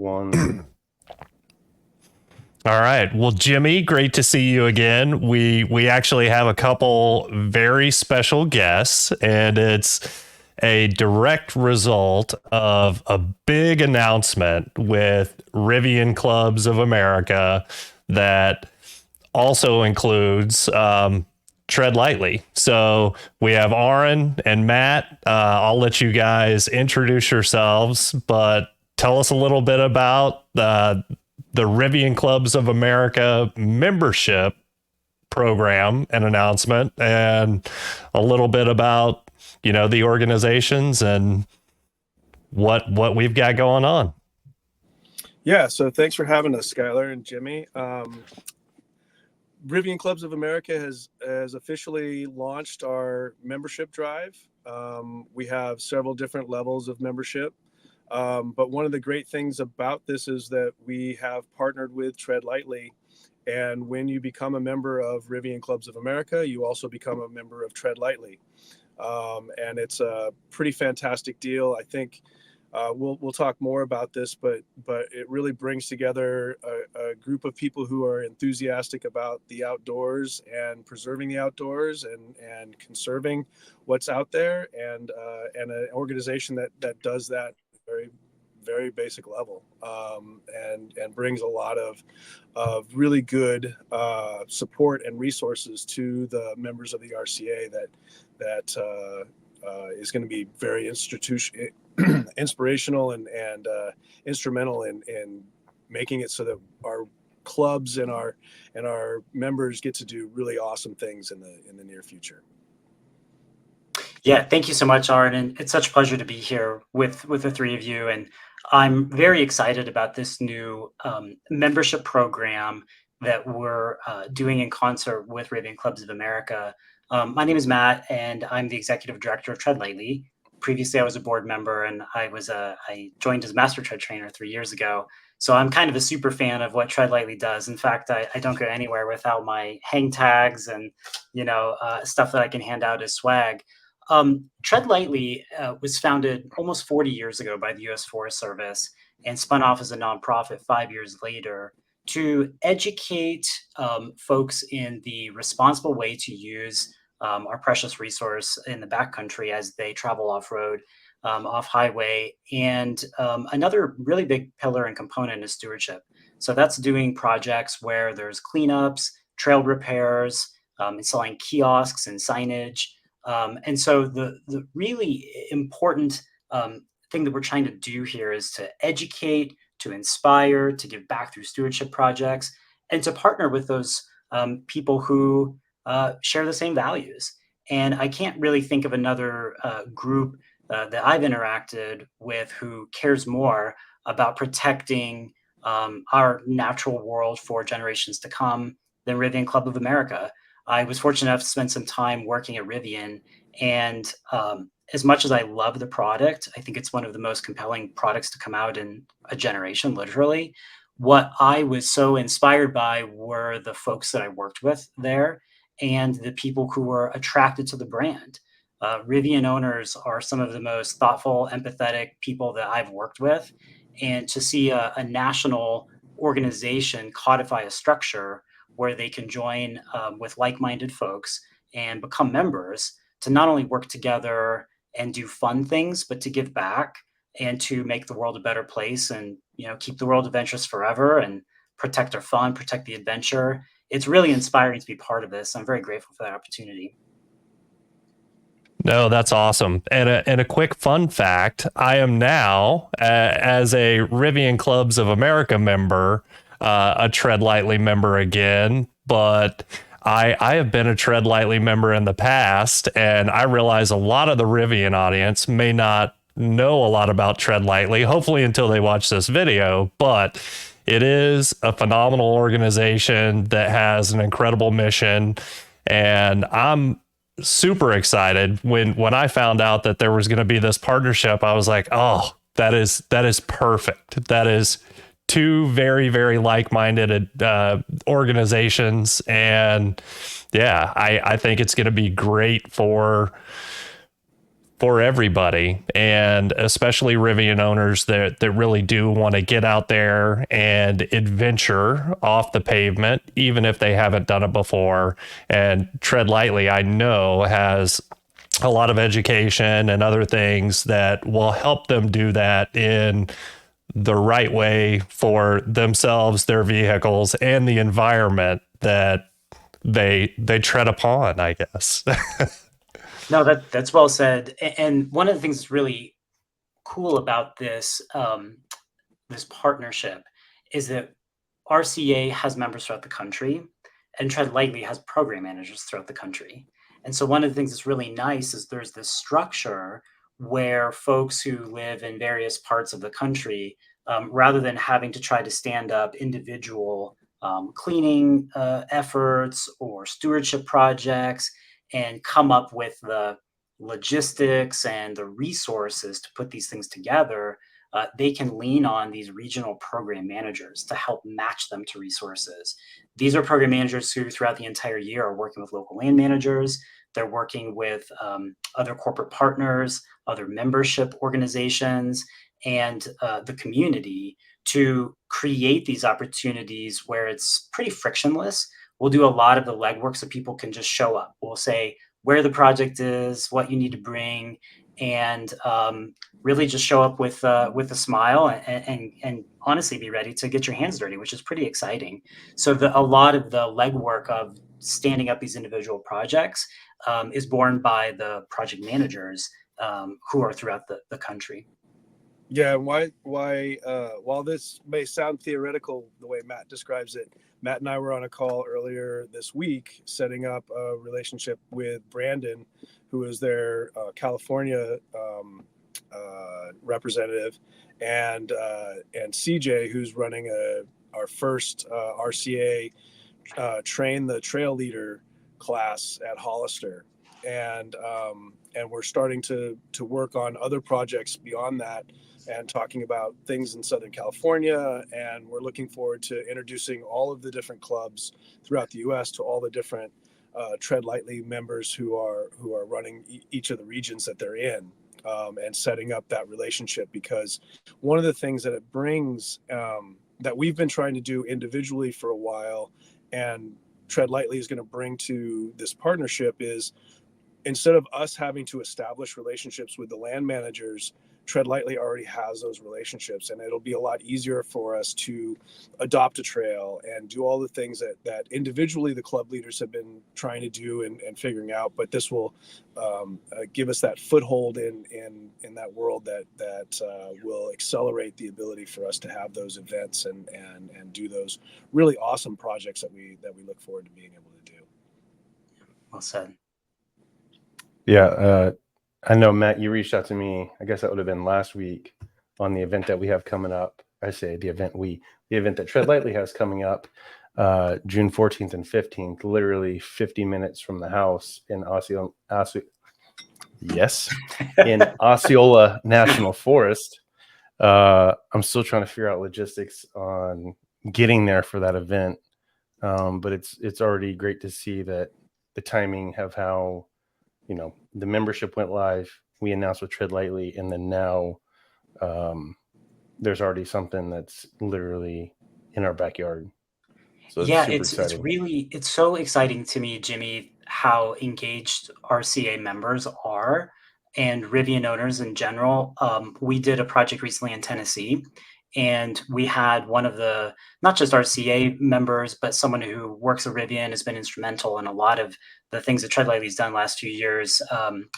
everyone. All right. Well, Jimmy, great to see you again. We actually have a couple very special guests, and it's a direct result of a big announcement with Rivian Clubs of America that also includes Tread Lightly. So we have Arron and Matt. I'll let you guys introduce yourselves, but tell us a little bit about the Rivian Clubs of America membership program and announcement, and a little bit about, the organizations and what we've got going on. Yeah, so thanks for having us, Skylar and Jimmy. Rivian Clubs of America has officially launched our membership drive. We have several different levels of membership. But one of the great things about this is that we have partnered with Tread Lightly. And when you become a member of Rivian Clubs of America, you also become a member of Tread Lightly. And it's a pretty fantastic deal. I think we'll talk more about this, but it really brings together a group of people who are enthusiastic about the outdoors and preserving the outdoors and conserving what's out there, and an organization that does that very, very basic level, and brings a lot of really good support and resources to the members of the RCA that is going to be very inspirational and instrumental in making it so that our clubs and our members get to do really awesome things in the near future. Yeah, thank you so much, Arron. And it's such a pleasure to be here with the three of you. And I'm very excited about this new membership program that we're doing in concert with Rivian Clubs of America. My name is Matt, and I'm the executive director of Tread Lightly. Previously, I was a board member, and I joined as master tread trainer 3 years ago. So I'm kind of a super fan of what Tread Lightly does. In fact, I don't go anywhere without my hang tags and stuff that I can hand out as swag. Tread Lightly was founded almost 40 years ago by the U.S. Forest Service and spun off as a nonprofit 5 years later to educate folks in the responsible way to use our precious resource in the backcountry as they travel off-road, off-highway. And another really big pillar and component is stewardship. So that's doing projects where there's cleanups, trail repairs, installing kiosks and signage. And so the really important thing that we're trying to do here is to educate, to inspire, to give back through stewardship projects, and to partner with those people who share the same values. And I can't really think of another group that I've interacted with who cares more about protecting our natural world for generations to come than Rivian Club of America. I was fortunate enough to spend some time working at Rivian, and as much as I love the product, I think it's one of the most compelling products to come out in a generation, literally. What I was so inspired by were the folks that I worked with there and the people who were attracted to the brand. Rivian owners are some of the most thoughtful, empathetic people that I've worked with. And to see a national organization codify a structure where they can join with like-minded folks and become members to not only work together and do fun things, but to give back and to make the world a better place and keep the world adventurous forever and protect our fun, protect the adventure. It's really inspiring to be part of this. I'm very grateful for that opportunity. No, that's awesome. And a quick fun fact, I am now, as a Rivian Clubs of America member, a Tread Lightly member again, but I have been a Tread Lightly member in the past, and I realize a lot of the Rivian audience may not know a lot about Tread Lightly, hopefully until they watch this video, but it is a phenomenal organization that has an incredible mission, and I'm super excited when I found out that there was going to be this partnership. I was like, oh, that is perfect. That is two very, very like-minded organizations. And yeah, I think it's going to be great for for everybody, and especially Rivian owners that really do want to get out there and adventure off the pavement, even if they haven't done it before. And Tread Lightly, I know, has a lot of education and other things that will help them do that in the right way for themselves, their vehicles, and the environment that they tread upon, I guess. No, that's well said. And one of the things that's really cool about this this partnership is that RCA has members throughout the country, and Tread Lightly has program managers throughout the country. And so one of the things that's really nice is there's this structure where folks who live in various parts of the country, rather than having to try to stand up individual cleaning efforts or stewardship projects and come up with the logistics and the resources to put these things together, they can lean on these regional program managers to help match them to resources. These are program managers who, throughout the entire year, are working with local land managers. They're working with other corporate partners, other membership organizations, and the community to create these opportunities where it's pretty frictionless. We'll do a lot of the legwork so people can just show up. We'll say where the project is, what you need to bring, and really just show up with a smile and honestly be ready to get your hands dirty, which is pretty exciting. So a lot of the legwork of standing up these individual projects is borne by the project managers who are throughout the country. Yeah, and while this may sound theoretical the way Matt describes it, Matt and I were on a call earlier this week setting up a relationship with Brandon, who is their California representative, and CJ, who's running our first RCA Train the Trail Leader class at Hollister. And we're starting to work on other projects beyond that and talking about things in Southern California. And we're looking forward to introducing all of the different clubs throughout the U.S. to all the different Tread Lightly members who are running each of the regions that they're in, and setting up that relationship. Because one of the things that it brings, that we've been trying to do individually for a while, and Tread Lightly is going to bring to this partnership, is instead of us having to establish relationships with the land managers, Tread Lightly already has those relationships, and it'll be a lot easier for us to adopt a trail and do all the things that individually the club leaders have been trying to do and figuring out. But this will give us that foothold in that world that will accelerate the ability for us to have those events and do those really awesome projects that we look forward to being able to do. Well said. Yeah, I know, Matt, you reached out to me, I guess that would have been last week, on the event that we have coming up. I say the event that Tread Lightly has coming up June 14th and 15th, literally 50 minutes from the house in Osceola National Forest. I'm still trying to figure out logistics on getting there for that event, but it's already great to see that the timing of how the membership went live. We announced with Tread Lightly, and then now there's already something that's literally in our backyard. So it's so exciting to me, Jimmy, how engaged RCA members are and Rivian owners in general. We did a project recently in Tennessee, and we had one of the, not just RCA members, but someone who works at Rivian, has been instrumental in a lot of the things that Tread Lightly's done last few years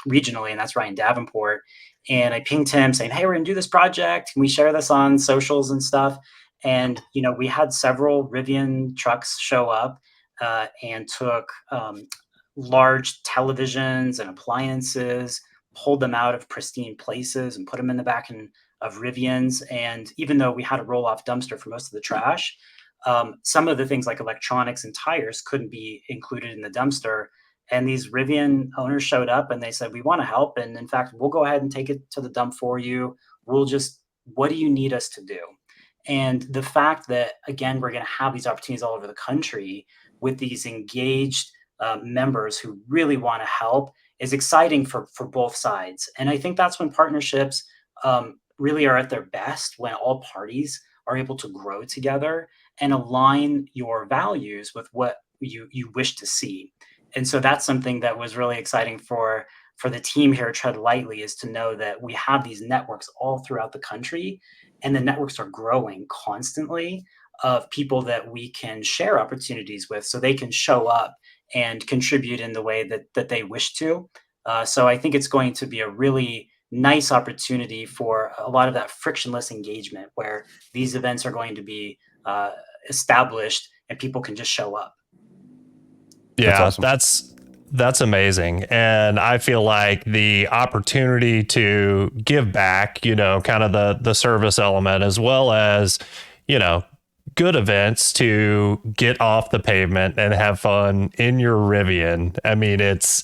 regionally, and that's Ryan Davenport. And I pinged him saying, hey, we're gonna do this project. Can we share this on socials and stuff? And, we had several Rivian trucks show up and took large televisions and appliances, pulled them out of pristine places and put them in the back of Rivians. And even though we had a roll-off dumpster for most of the trash, some of the things like electronics and tires couldn't be included in the dumpster. And these Rivian owners showed up and they said, we want to help. And in fact, we'll go ahead and take it to the dump for you. What do you need us to do? And the fact that, again, we're going to have these opportunities all over the country with these engaged members who really want to help is exciting for both sides. And I think that's when partnerships really are at their best, when all parties are able to grow together and align your values with what you wish to see. And so that's something that was really exciting for the team here at Tread Lightly, is to know that we have these networks all throughout the country, and the networks are growing constantly of people that we can share opportunities with, so they can show up and contribute in the way that they wish to. So I think it's going to be a really nice opportunity for a lot of that frictionless engagement, where these events are going to be established and people can just show up. Yeah, awesome. that's amazing. And I feel like the opportunity to give back, kind of the service element, as well as, good events to get off the pavement and have fun in your Rivian. I mean, it's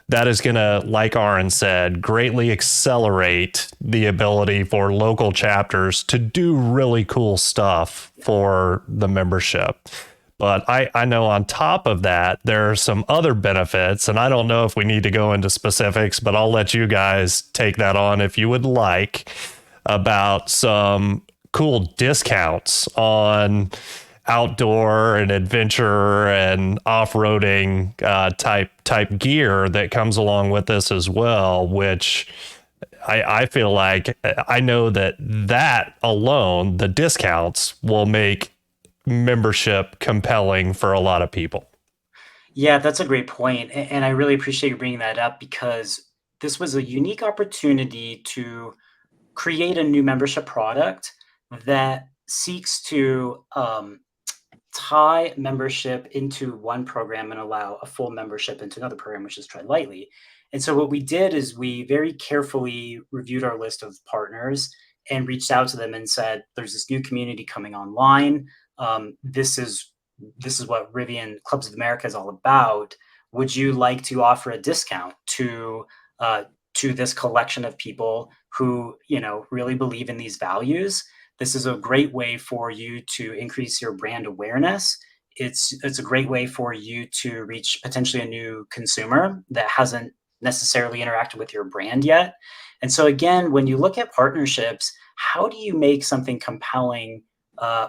that is going to, like Arron said, greatly accelerate the ability for local chapters to do really cool stuff for the membership. But I know on top of that, there are some other benefits, and I don't know if we need to go into specifics, but I'll let you guys take that on if you would like, about some cool discounts on outdoor and adventure and off-roading type gear that comes along with this as well, which I feel like, I know that alone, the discounts will make membership compelling for a lot of people. Yeah, that's a great point. And I really appreciate you bringing that up, because this was a unique opportunity to create a new membership product that seeks to tie membership into one program and allow a full membership into another program, which is Tread Lightly. And so what we did is we very carefully reviewed our list of partners and reached out to them and said, "There's this new community coming online. This is what Rivian Clubs of America is all about. Would you like to offer a discount to this collection of people who really believe in these values? This is a great way for you to increase your brand awareness. It's a great way for you to reach potentially a new consumer that hasn't necessarily interacted with your brand yet." And so again, when you look at partnerships, how do you make something compelling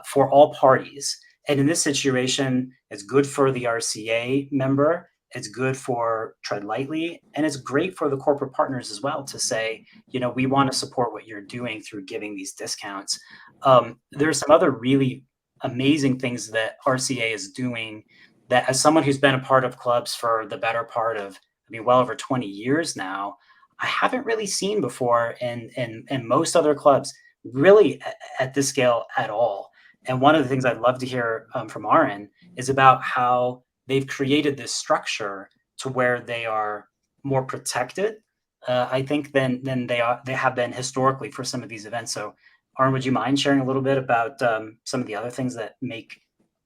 for all parties? And in this situation, it's good for the RCA member, it's good for Tread Lightly, and it's great for the corporate partners as well, to say, we want to support what you're doing through giving these discounts. There are some other really amazing things that RCA is doing that, as someone who's been a part of clubs for the better part of, well over 20 years now, I haven't really seen before in most other clubs, really at this scale at all. And one of the things I'd love to hear from Arron is about how they've created this structure to where they are more protected, I think, than they have been historically for some of these events. So, Arron, would you mind sharing a little bit about some of the other things that make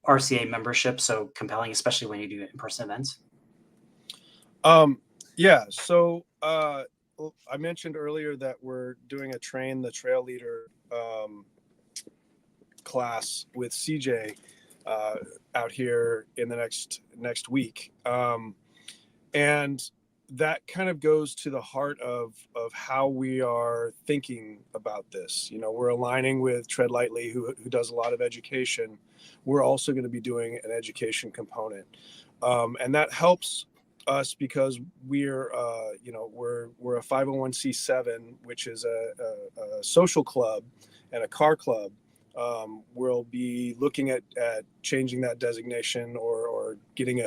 RCA membership so compelling, especially when you do in-person events? Yeah. So I mentioned earlier that we're doing a Train the Trail Leader class with CJ out here in the next week, and that kind of goes to the heart of how we are thinking about this. We're aligning with Tread Lightly, who does a lot of education. We're also going to be doing an education component, and that helps us because we're a 501c7, which is a social club and a car club. We'll be looking at changing that designation or getting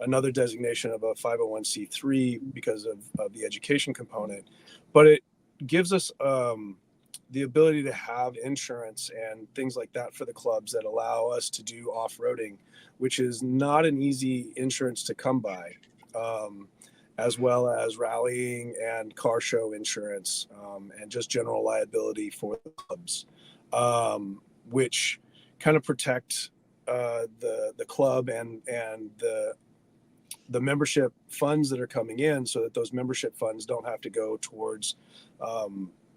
another designation of a 501c3 because of the education component. But it gives us the ability to have insurance and things like that for the clubs that allow us to do off-roading, which is not an easy insurance to come by, as well as rallying and car show insurance, and just general liability for the clubs, which kind of protect the club and the membership funds that are coming in, so that those membership funds don't have to go towards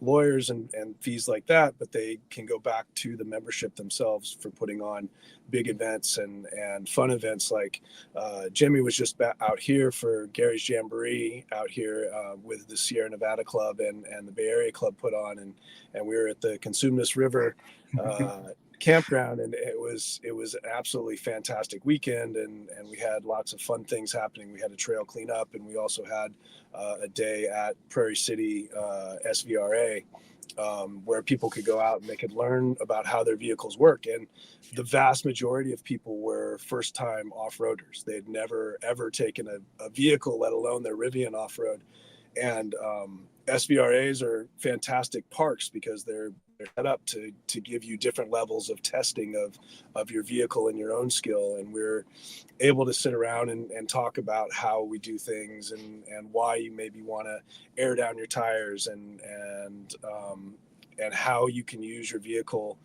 lawyers and fees like that, but they can go back to the membership themselves for putting on big events and fun events. Like Jimmy was just out here for Gary's Jamboree out here with the Sierra Nevada Club and the Bay Area Club put on, and we were at the Consumnes River campground, and it was an absolutely fantastic weekend, and we had lots of fun things happening. We had a trail cleanup, and we also had a day at Prairie City SVRA where people could go out and they could learn about how their vehicles work. And the vast majority of people were first-time off-roaders. They'd never ever taken a vehicle, let alone their Rivian off-road. And SVRAs are fantastic parks because they're set up to give you different levels of testing of your vehicle and your own skill. And we're able to sit around and talk about how we do things and why you maybe want to air down your tires and how you can use your vehicle,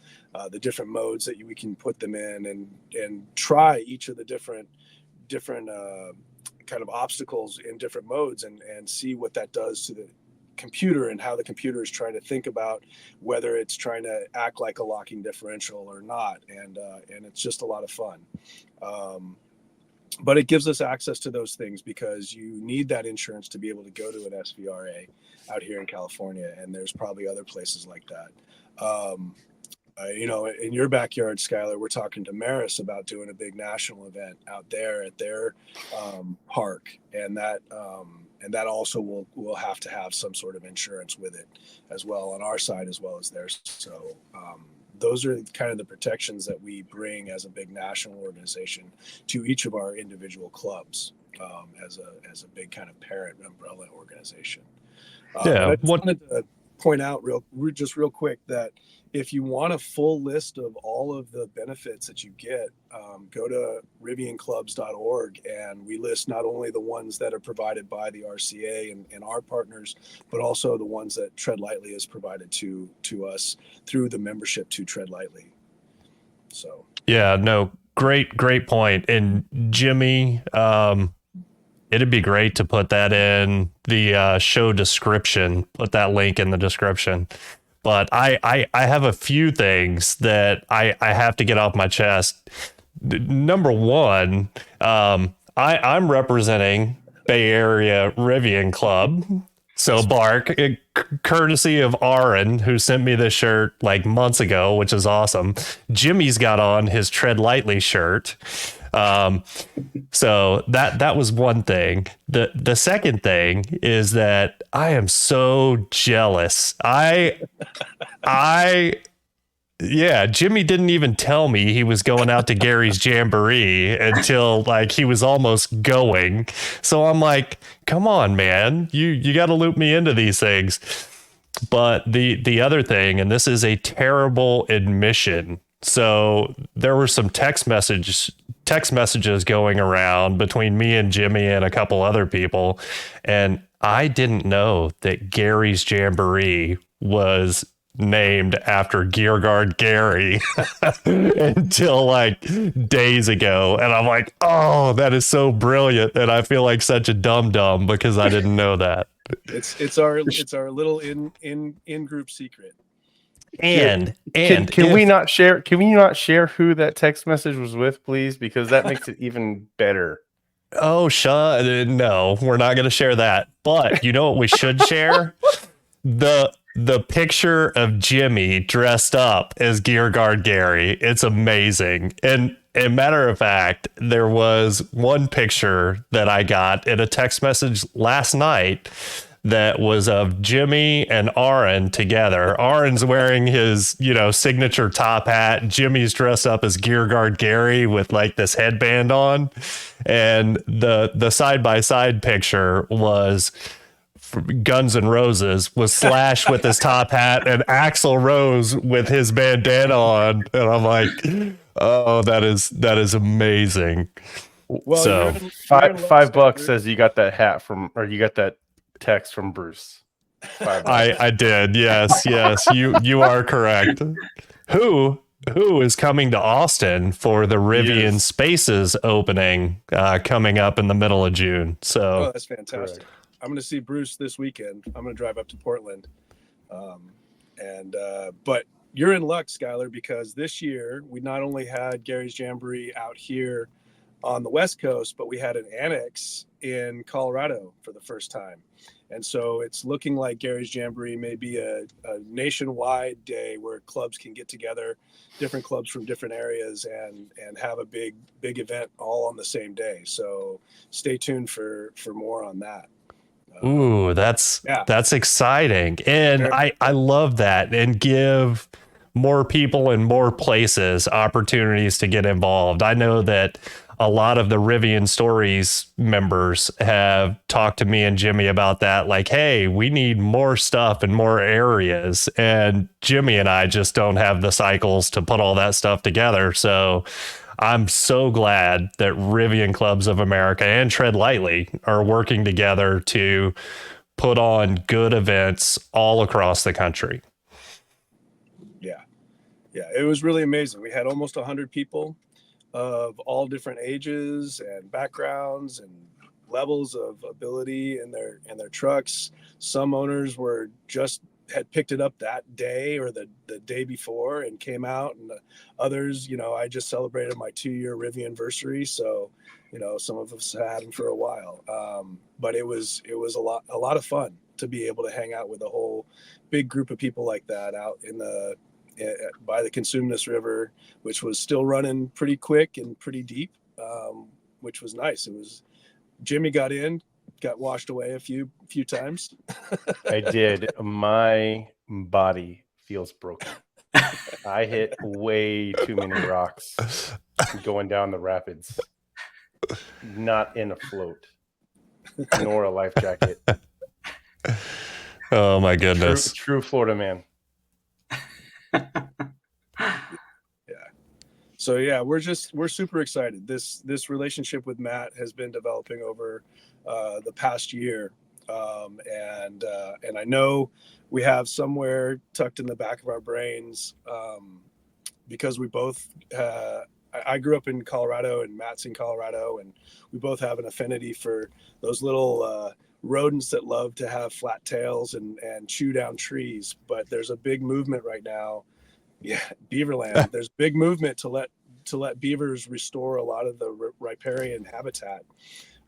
the different modes that we can put them in, and try each of the different kind of obstacles in different modes and see what that does to the computer and how the computer is trying to think about whether it's trying to act like a locking differential or not. And it's just a lot of fun. But it gives us access to those things because you need that insurance to be able to go to an SVRA out here in California. And there's probably other places like that. In your backyard, Skylar, we're talking to Maris about doing a big national event out there at their park, and that also will have to have some sort of insurance with it as well on our side as well as theirs. So those are kind of the protections that we bring as a big national organization to each of our individual clubs as a big kind of parent umbrella organization. I just wanted to point out real quick that if you want a full list of all of the benefits that you get, go to rivianclubs.org, and we list not only the ones that are provided by the RCA and our partners, but also the ones that Tread Lightly has provided to us through the membership to Tread Lightly. So yeah, no, great point. And Jimmy, it'd be great to put that in the show description, put that link in the description. But I have a few things that I have to get off my chest. Number one, I'm representing Bay Area Rivian Club. So Bark, courtesy of Arron, who sent me this shirt like months ago, which is awesome. Jimmy's got on his Tread Lightly shirt. So that was one thing. The second thing is that I am so jealous. Jimmy didn't even tell me he was going out to Gary's Jamboree until like he was almost going. So I'm like, come on, man, you got to loop me into these things. But the other thing, and this is a terrible admission. So there were some text messages going around between me and Jimmy and a couple other people, and I didn't know that Gary's Jamboree was named after Gear Guard Gary until like days ago. And I'm like, oh, that is so brilliant. And I feel like such a dum-dum because I didn't know that. It's our little in group secret. And can we not share who that text message was with, please? Because that makes it even better. Oh, no, we're not going to share that. But you know what we should share? The picture of Jimmy dressed up as Gear Guard Gary. It's amazing. And a matter of fact, there was one picture that I got in a text message last night that was of Jimmy and Arron together. Arron's wearing his, signature top hat. Jimmy's dressed up as Gear Guard Gary with like this headband on. And the side-by-side picture was Guns N' Roses with Slash with his top hat and Axl Rose with his bandana on. And I'm like, oh, that is amazing. Well, so $5 says you got that hat you got that text from Bruce. I did. Yes. You are correct. Who is coming to Austin for the Rivian Spaces opening coming up in the middle of June. So that's fantastic. Correct. I'm going to see Bruce this weekend. I'm going to drive up to Portland But you're in luck, Skylar, because this year we not only had Gary's Jamboree out here on the West Coast, but we had an annex in Colorado for the first time. And so it's looking like Gary's Jamboree may be a nationwide day where clubs can get together, different clubs from different areas, and have a big event all on the same day. So stay tuned for more on that. Ooh, that's exciting. And I love that, and give more people in more places opportunities to get involved. I know that a lot of the Rivian Stories members have talked to me and Jimmy about that. Like, hey, we need more stuff in more areas. And Jimmy and I just don't have the cycles to put all that stuff together. So I'm so glad that Rivian Clubs of America and Tread Lightly are working together to put on good events all across the country. Yeah, it was really amazing. We had almost 100 people of all different ages and backgrounds and levels of ability in their trucks. Some owners had picked it up that day or the day before and came out, and others, I just celebrated my 2-year Rivian anniversary, so some of us had them for a while. But it was a lot of fun to be able to hang out with a whole big group of people like that out by the Consumnes River, which was still running pretty quick and pretty deep, which was nice. Jimmy got washed away a few times. I did. My body feels broken. I hit way too many rocks going down the rapids. Not in a float, nor a life jacket. Oh my goodness. True Florida man. So yeah, we're super excited. This relationship with Matt has been developing over the past year, and I know we have somewhere tucked in the back of our brains, because we both. I grew up in Colorado and Matt's in Colorado, and we both have an affinity for those little rodents that love to have flat tails and chew down trees. But there's a big movement right now. Yeah, Beaverland. There's a big movement to let beavers restore a lot of the riparian habitat.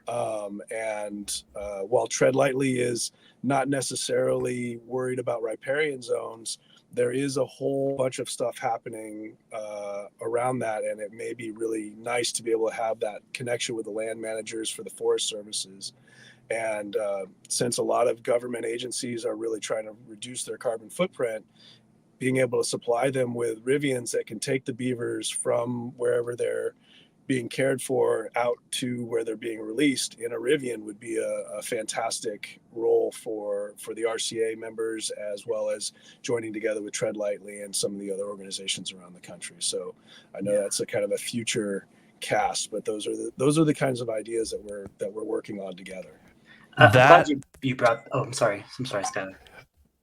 While Tread Lightly is not necessarily worried about riparian zones, there is a whole bunch of stuff happening around that, and it may be really nice to be able to have that connection with the land managers for the Forest Services. And since a lot of government agencies are really trying to reduce their carbon footprint, being able to supply them with Rivians that can take the beavers from wherever they're being cared for out to where they're being released in a Rivian would be a fantastic role for the RCA members, as well as joining together with Tread Lightly and some of the other organizations around the country. So I know that's a kind of a future cast, but those are the kinds of ideas that we're working on together. I'm glad you brought. Oh, I'm sorry, Skylar.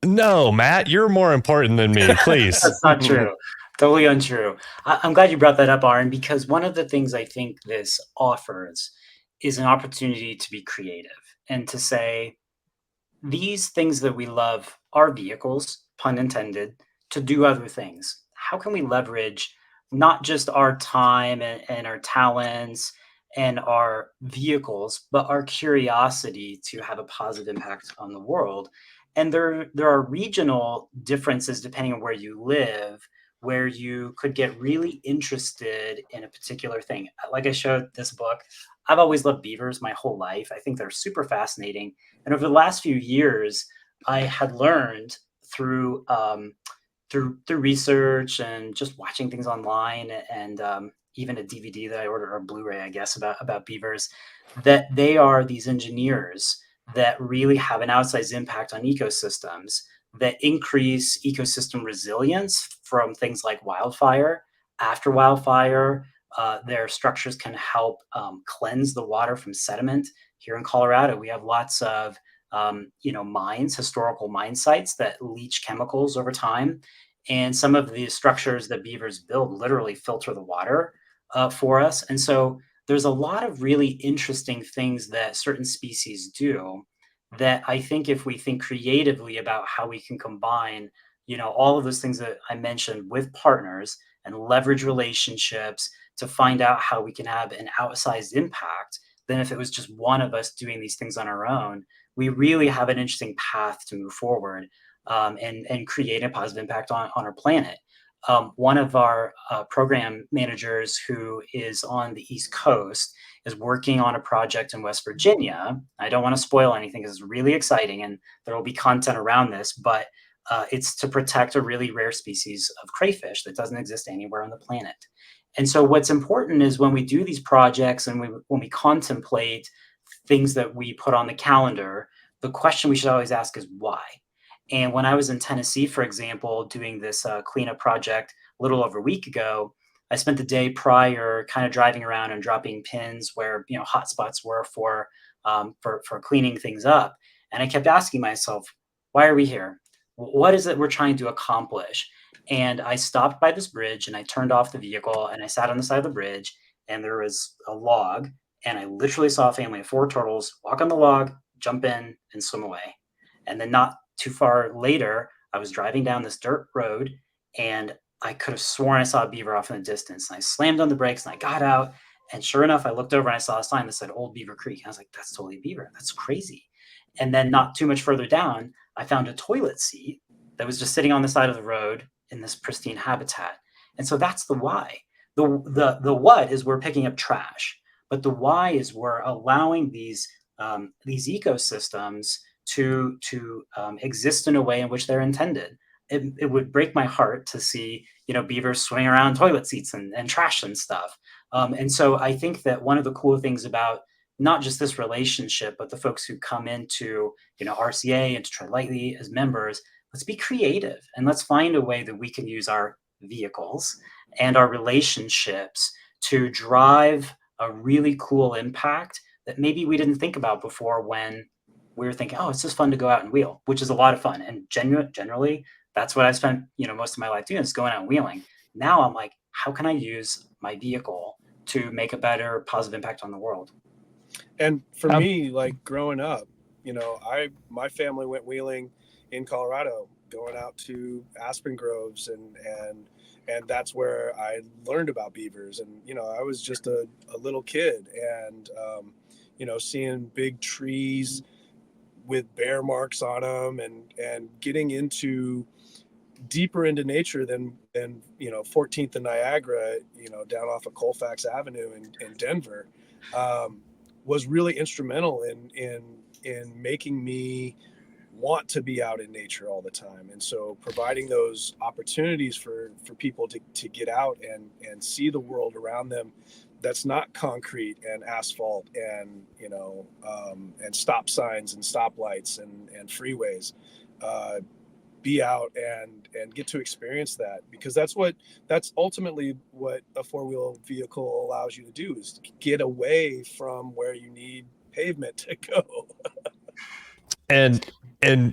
No, Matt, you're more important than me, please. That's not true. Totally untrue. I'm glad you brought that up, Arron, because one of the things I think this offers is an opportunity to be creative and to say, these things that we love are vehicles, pun intended, to do other things. How can we leverage not just our time and our talents and our vehicles, but our curiosity to have a positive impact on the world? And there are regional differences depending on where you live, where you could get really interested in a particular thing. Like I showed this book, I've always loved beavers my whole life. I think they're super fascinating. And over the last few years, I had learned through research and just watching things online, and even a DVD that I ordered, or Blu-ray, I guess, about beavers, that they are these engineers that really have an outsized impact on ecosystems, that increase ecosystem resilience from things like wildfire. After wildfire, their structures can help cleanse the water from sediment. Here in Colorado, we have lots of mines, historical mine sites that leach chemicals over time. And some of the structures that beavers build literally filter the water for us. And so there's a lot of really interesting things that certain species do that I think if we think creatively about how we can combine, all of those things that I mentioned with partners and leverage relationships to find out how we can have an outsized impact than if it was just one of us doing these things on our own, we really have an interesting path to move forward, and create a positive impact on our planet. One of our program managers who is on the East Coast is working on a project in West Virginia. I don't want to spoil anything because it's really exciting and there will be content around this, but it's to protect a really rare species of crayfish that doesn't exist anywhere on the planet. And so what's important is when we do these projects and when we contemplate things that we put on the calendar, the question we should always ask is why? And when I was in Tennessee, for example, doing this cleanup project a little over a week ago, I spent the day prior kind of driving around and dropping pins where hot spots were for cleaning things up. And I kept asking myself, why are we here? What is it we're trying to accomplish? And I stopped by this bridge and I turned off the vehicle and I sat on the side of the bridge and there was a log and I literally saw a family of 4 turtles walk on the log, jump in and swim away. And then not too far later, I was driving down this dirt road and I could have sworn I saw a beaver off in the distance. And I slammed on the brakes and I got out. And sure enough, I looked over and I saw a sign that said Old Beaver Creek. And I was like, that's totally a beaver. That's crazy. And then not too much further down, I found a toilet seat that was just sitting on the side of the road in this pristine habitat. And so that's the why. The what is we're picking up trash, but the why is we're allowing these ecosystems to exist in a way in which they're intended. It would break my heart to see beavers swimming around toilet seats and trash and stuff. And so I think that one of the cool things about not just this relationship, but the folks who come into RCA and to Tread Lightly as members, let's be creative and let's find a way that we can use our vehicles and our relationships to drive a really cool impact that maybe we didn't think about before when we were thinking, oh, it's just fun to go out and wheel, which is a lot of fun. And generally, that's what I spent most of my life doing, is going out and wheeling. Now I'm like, how can I use my vehicle to make a better positive impact on the world? And for me, like growing up, my family went wheeling in Colorado, going out to aspen groves, and that's where I learned about beavers. And I was just a little kid, and seeing big trees with bear marks on them, and getting deeper into nature than 14th and Niagara, down off of Colfax Avenue in Denver, was really instrumental in making me want to be out in nature all the time. And so providing those opportunities for people to get out and see the world around them that's not concrete and asphalt and and stop signs and stoplights and freeways, be out and get to experience that, because that's ultimately what a four-wheel vehicle allows you to do, is get away from where you need pavement to go. And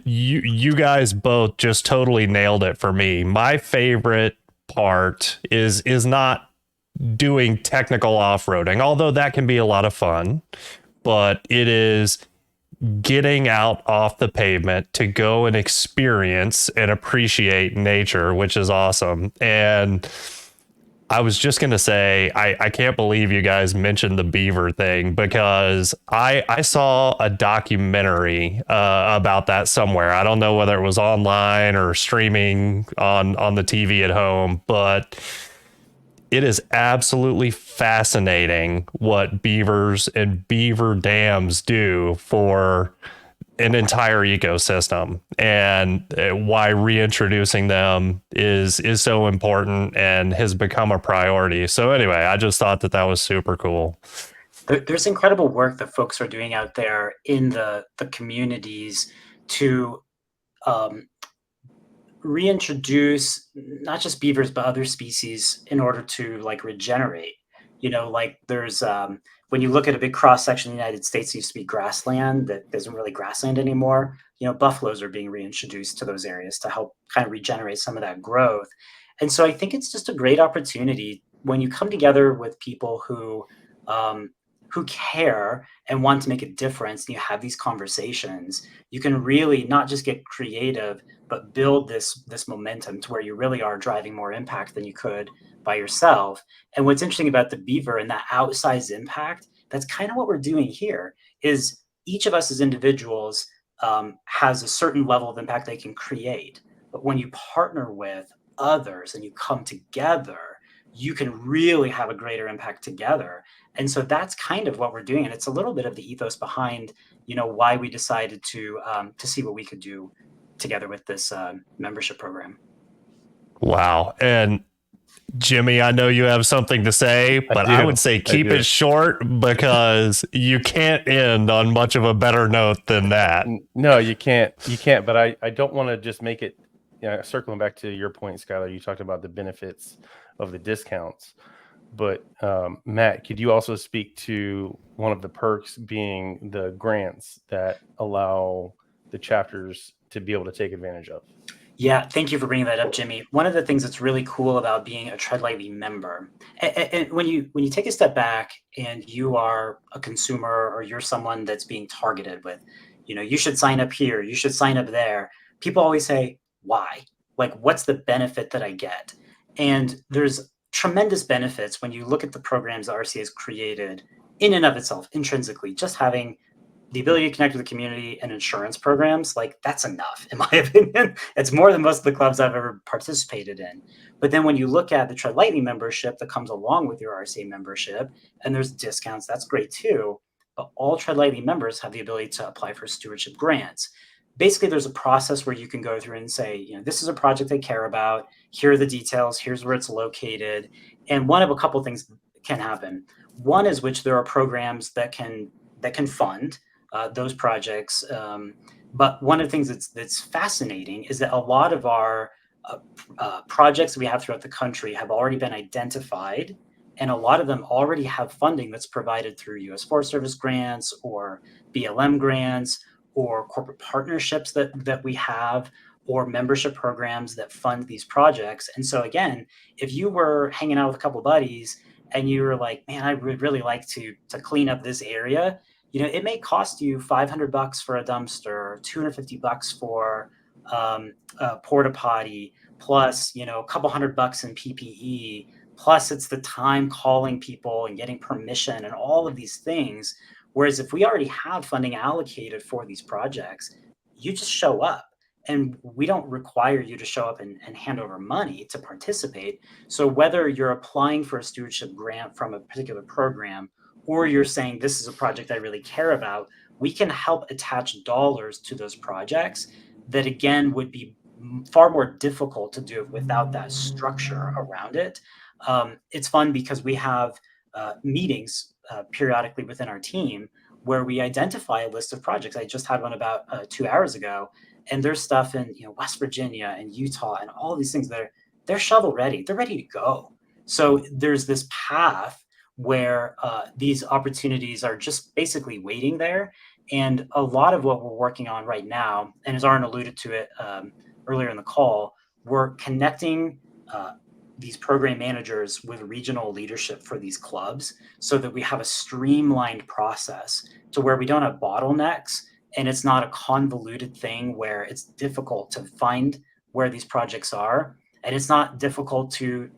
you guys both just totally nailed it for me. My favorite part is not doing technical off-roading, although that can be a lot of fun, but it is getting out off the pavement to go and experience and appreciate nature, which is awesome. And I was just going to say, I can't believe you guys mentioned the beaver thing, because I saw a documentary about that somewhere. I don't know whether it was online or streaming on the TV at home, but it is absolutely fascinating what beavers and beaver dams do for an entire ecosystem, and why reintroducing them is so important and has become a priority. So anyway, I just thought that was super cool. There's incredible work that folks are doing out there in the communities to reintroduce not just beavers but other species in order to regenerate. There's when you look at a big cross section of the United States, it used to be grassland that isn't really grassland anymore. Buffaloes are being reintroduced to those areas to help kind of regenerate some of that growth. And so I think it's just a great opportunity when you come together with people who who care and want to make a difference, and you have these conversations, you can really not just get creative, but build this momentum to where you really are driving more impact than you could by yourself. And what's interesting about the Beaver and that outsized impact, that's kind of what we're doing here, is each of us as individuals has a certain level of impact they can create. But when you partner with others and you come together, you can really have a greater impact together. And so that's kind of what we're doing. And it's a little bit of the ethos behind, why we decided to see what we could do together with this membership program. Wow. And Jimmy, I know you have something to say, but I would say keep it short, because you can't end on much of a better note than that. No, you can't. But I don't want to just make it, circling back to your point, Skylar, you talked about the benefits of the discounts. But Matt, could you also speak to one of the perks being the grants that allow the chapters to be able to take advantage of? Yeah, thank you for bringing that up, Jimmy. One of the things that's really cool about being a Tread Lightly member, and when you take a step back and you are a consumer, or you're someone that's being targeted with, you should sign up here, you should sign up there. People always say, why? Like, what's the benefit that I get? And there's tremendous benefits when you look at the programs that RCA has created in and of itself, intrinsically. Just having the ability to connect with the community and insurance programs, like, that's enough, in my opinion. It's more than most of the clubs I've ever participated in. But then when you look at the Tread Lightly membership that comes along with your RCA membership, and there's discounts, that's great too. But all Tread Lightly members have the ability to apply for stewardship grants. Basically, there's a process where you can go through and say, this is a project I care about. Here are the details. Here's where it's located. And one of a couple of things can happen. One is which there are programs that can fund those projects. But one of the things that's fascinating is that a lot of our projects that we have throughout the country have already been identified, and a lot of them already have funding that's provided through U.S. Forest Service grants or BLM grants or corporate partnerships that we have, or membership programs that fund these projects. And so again, if you were hanging out with a couple of buddies and you were like, man, I would really like to clean up this area, it may cost you $500 for a dumpster, $250 for a porta potty, plus, a couple $100 in PPE, plus it's the time calling people and getting permission and all of these things. Whereas if we already have funding allocated for these projects, you just show up, and we don't require you to show up and hand over money to participate. So whether you're applying for a stewardship grant from a particular program, or you're saying this is a project I really care about, we can help attach dollars to those projects that, again, would be far more difficult to do without that structure around it. It's fun because we have meetings periodically within our team where we identify a list of projects. I just had one about 2 hours ago, and there's stuff in West Virginia and Utah and all these things that they're shovel ready. They're ready to go. So there's this path where these opportunities are just basically waiting there. And a lot of what we're working on right now, and as Arron alluded to it earlier in the call, we're connecting these program managers with regional leadership for these clubs so that we have a streamlined process to where we don't have bottlenecks, and it's not a convoluted thing where it's difficult to find where these projects are. And it's not difficult to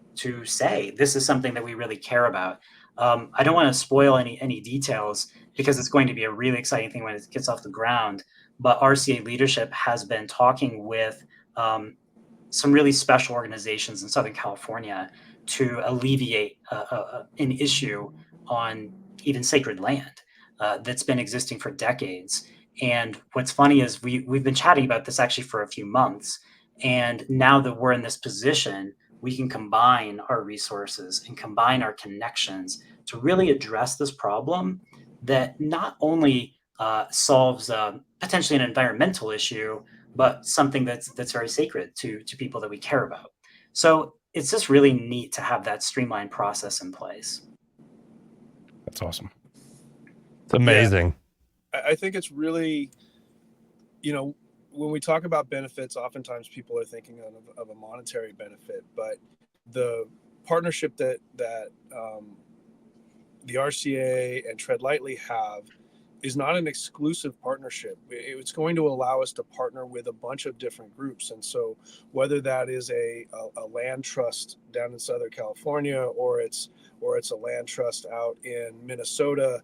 say, this is something that we really care about. I don't want to spoil any details because it's going to be a really exciting thing when it gets off the ground. But RCA leadership has been talking with some really special organizations in Southern California to alleviate an issue on even sacred land that's been existing for decades. And what's funny is we've been chatting about this actually for a few months. And now that we're in this position, we can combine our resources and combine our connections to really address this problem that not only solves potentially an environmental issue, but something that's very sacred to people that we care about. So it's just really neat to have that streamlined process in place. That's awesome. It's amazing. Yeah. I think it's really, when we talk about benefits, oftentimes people are thinking of a monetary benefit, but the partnership that the RCA and Tread Lightly have is not an exclusive partnership. It's going to allow us to partner with a bunch of different groups. And so whether that is a land trust down in Southern California, or it's a land trust out in Minnesota,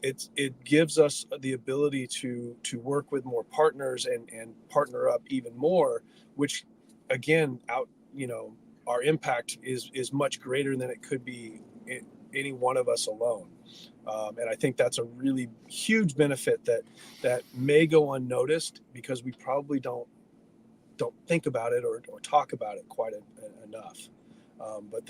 it gives us the ability to work with more partners and partner up even more, which again, our impact is much greater than it could be in any one of us alone. And I think that's a really huge benefit that may go unnoticed because we probably don't think about it or talk about it quite enough. But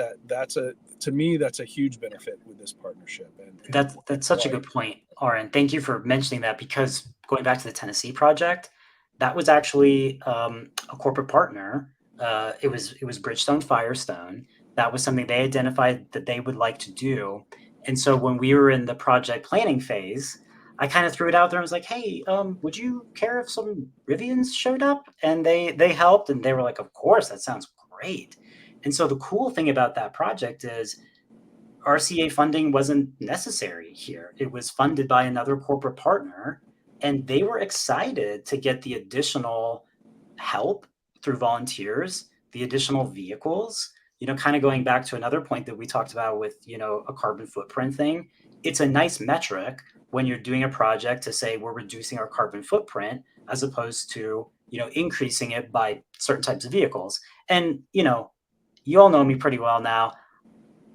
to me, that's a huge benefit with this partnership. And that's such a good point, Arron. Thank you for mentioning that, because going back to the Tennessee project, that was actually a corporate partner. It was Bridgestone Firestone. That was something they identified that they would like to do. And so when we were in the project planning phase, I kind of threw it out there and was like, hey, would you care if some Rivians showed up? And they helped, and they were like, of course, that sounds great. And so the cool thing about that project is RCA funding wasn't necessary here. It was funded by another corporate partner, and they were excited to get the additional help through volunteers, the additional vehicles, kind of going back to another point that we talked about with, a carbon footprint thing. It's a nice metric when you're doing a project to say we're reducing our carbon footprint as opposed to, increasing it by certain types of vehicles. And, you all know me pretty well now.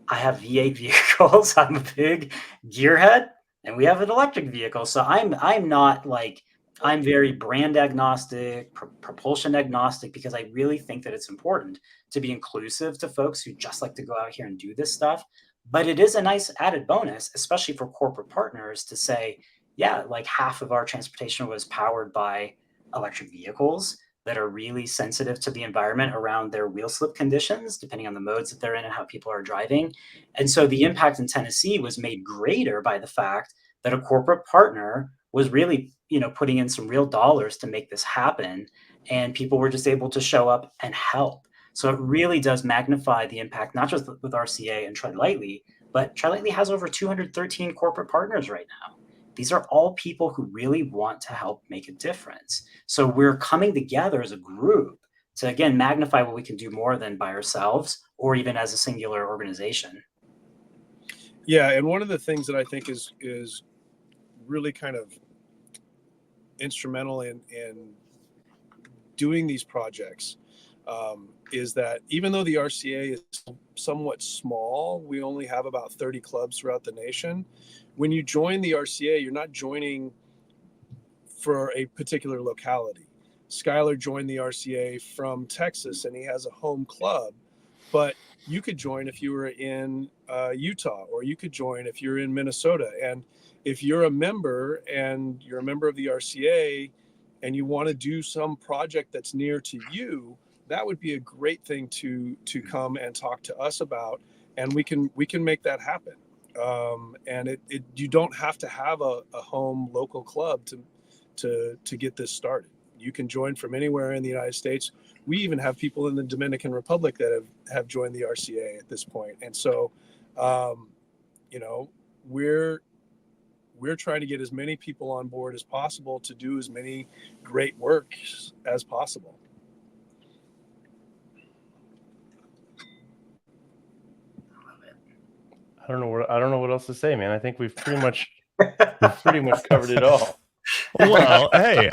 I have V8 vehicles. I'm a big gearhead, and we have an electric vehicle. So I'm not like, I'm very brand agnostic, propulsion agnostic, because I really think that it's important to be inclusive to folks who just like to go out here and do this stuff. But it is a nice added bonus, especially for corporate partners, to say, yeah, like half of our transportation was powered by electric vehicles that are really sensitive to the environment around their wheel slip conditions, depending on the modes that they're in and how people are driving. And so the impact in Tennessee was made greater by the fact that a corporate partner was really, putting in some real dollars to make this happen. And people were just able to show up and help. So it really does magnify the impact, not just with RCA and Tread Lightly, but Tread Lightly has over 213 corporate partners right now. These are all people who really want to help make a difference. So we're coming together as a group to, again, magnify what we can do more than by ourselves or even as a singular organization. Yeah, and one of the things that I think is really kind of instrumental in doing these projects is that even though the RCA is somewhat small, we only have about 30 clubs throughout the nation. When you join the RCA, you're not joining for a particular locality. Skylar joined the RCA from Texas, and he has a home club, but you could join if you were in Utah, or you could join if you're in Minnesota. And if you're a member and you're a member of the RCA and you want to do some project that's near to you, that would be a great thing to come and talk to us about, and we can make that happen. And you don't have to have a home local club to get this started. You can join from anywhere in the United States. We even have people in the Dominican Republic that have joined the RCA at this point. And so, we're trying to get as many people on board as possible to do as many great works as possible. I don't know what else to say, man. I think we've pretty much covered it all. Well, hey,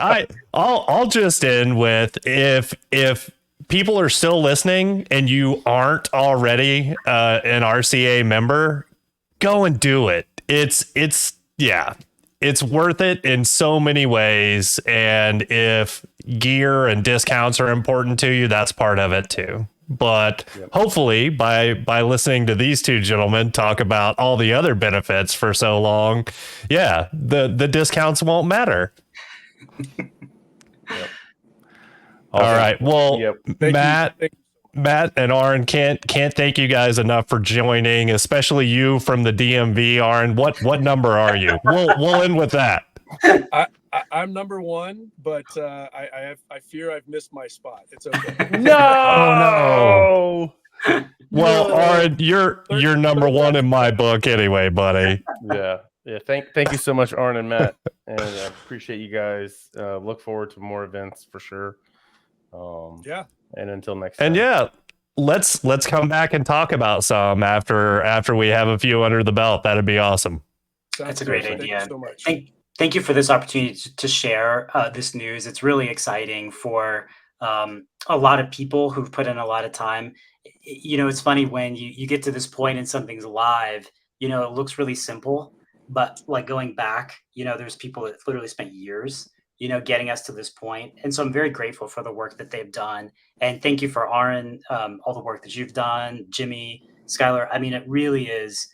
I'll just end with, if people are still listening and you aren't already an RCA member, go and do it. It's worth it in so many ways. And if gear and discounts are important to you, that's part of it too. But hopefully by listening to these two gentlemen talk about all the other benefits for so long, the discounts won't matter. Yep. All right. Well, Thank you. Matt and Arron, can't thank you guys enough for joining, especially you from the DMV. Arron, what number are you? We'll end with that. I'm number one, but I fear I've missed my spot. It's okay. No. Oh no. Well, No. Arron, you're number one in my book anyway, buddy. Yeah. Thank you so much, Arron and Matt, and I appreciate you guys. Look forward to more events for sure. Yeah. And until next time. And yeah, let's come back and talk about some after we have a few under the belt. That'd be awesome. That's a great Thank idea. you so much. Thank you for this opportunity to share this news. It's really exciting for a lot of people who've put in a lot of time. It's funny when you get to this point and something's live, it looks really simple, but like going back, there's people that literally spent years, getting us to this point. And so I'm very grateful for the work that they've done. And thank you for Arron, all the work that you've done, Jimmy, Skylar. I mean, it really is.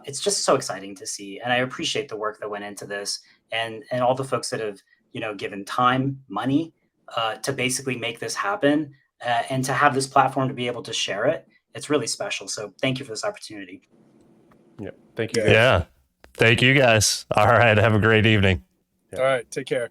It's just so exciting to see, and I appreciate the work that went into this, and all the folks that have given time, money, to basically make this happen, and to have this platform to be able to share it. It's really special. So thank you for this opportunity. Yeah. Thank you guys. Yeah. Thank you guys. All right. Have a great evening. All right. Take care.